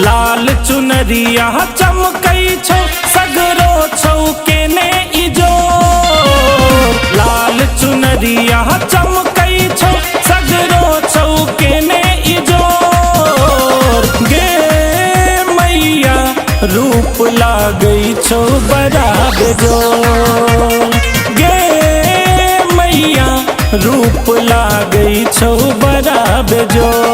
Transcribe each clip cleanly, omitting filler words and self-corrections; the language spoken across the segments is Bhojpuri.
लाल चुनरिया चमकै छौ सगरो छौ केने इजोर। लाल चुनरिया चमकै छौ सगरो छौ केने इजोर। गे मैया रूप लागै छौ बड़ा बेजोर। गे मैया रूप लागै छौ बड़ा बेजोर।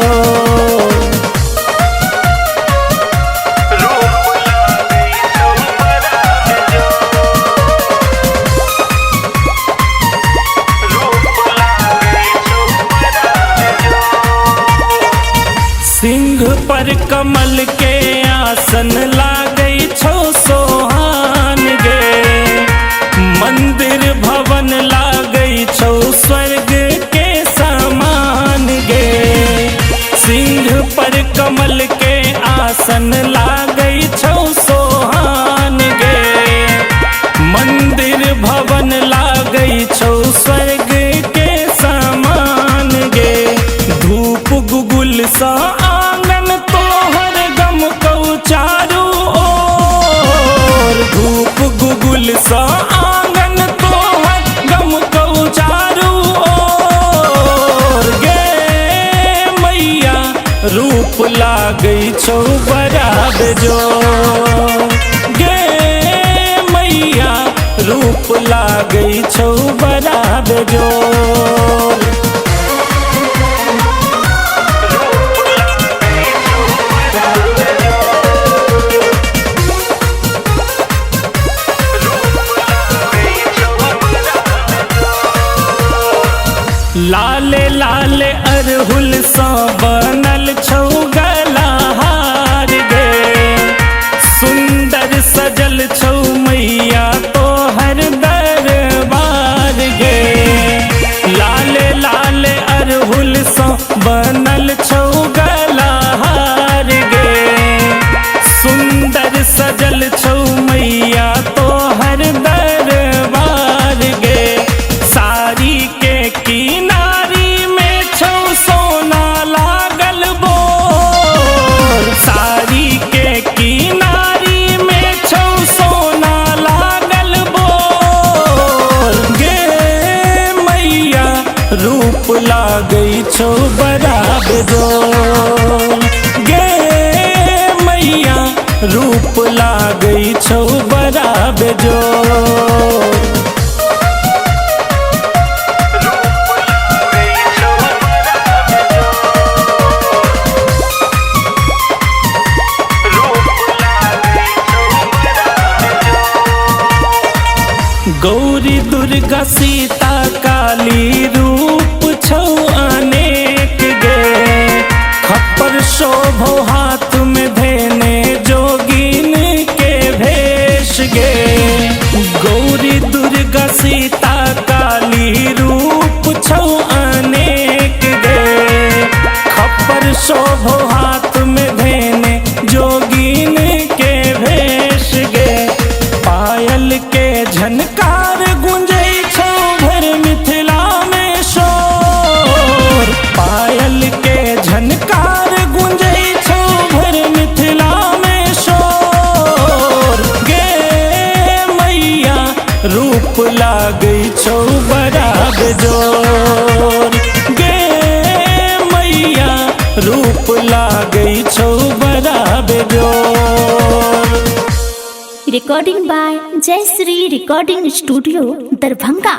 सिंह पर कमल के आसन लागै छौ सोहान गे। मंदिर भवन लागै छौ स्वर्ग के समान गे। सिंह पर कमल के आसन लागै छौ सोहान गे। मंदिर भवन लागै छौ स्वर्ग के समान गे। धूप गुगुल सा आंगन तोहर गमकौ चारू ओर। धूप गुगुल सा आंगन तोहर गमकौ चारू ओर। गे मैया रूप लागै छौ बड़ा बेजोर। गे मैया रूप लागै छौ बड़ा बेजोर। लाले लाले अरहुल सा बनल छौ गलाहार गे। सुंदर सजल छौ मैया तोहर दरबार गे। लाले लाले अरहुल सा बनल छौ गलाहार गे। सुंदर सजल छौ मैया तोहर दरबार गे। साड़ी के किनारी में छौ सोना लागल बोर। साड़ी के किनारी में छौ सोना लागल बोर। गे मैया रूप लागै छौ बड़ा बेजोर। गे मैया रूप लागै छौ बड़ा बेजोर। गौरी दुर्गा सीता काली रूप छौ अनेक गे। खप्पर शोभो हाथ में धेने जोगिन के भेष गे। गौरी दुर्गा सीता काली रूप छौ अनेक गे। खप्पर शोभो हाथ में धेने जोगिन के भेष गे। पायल के झनकार गुंजै छौ भर मिथिला में शोर। पायल के झनकार गुंजै छौ भर मिथिला में शोर। गे मैया रूप लागै छौ बड़ा बेजोर। गे मैया रूप लागै छौ बड़ा बेजोर। Recording by Jayashree Recording Studio, Darbhanga।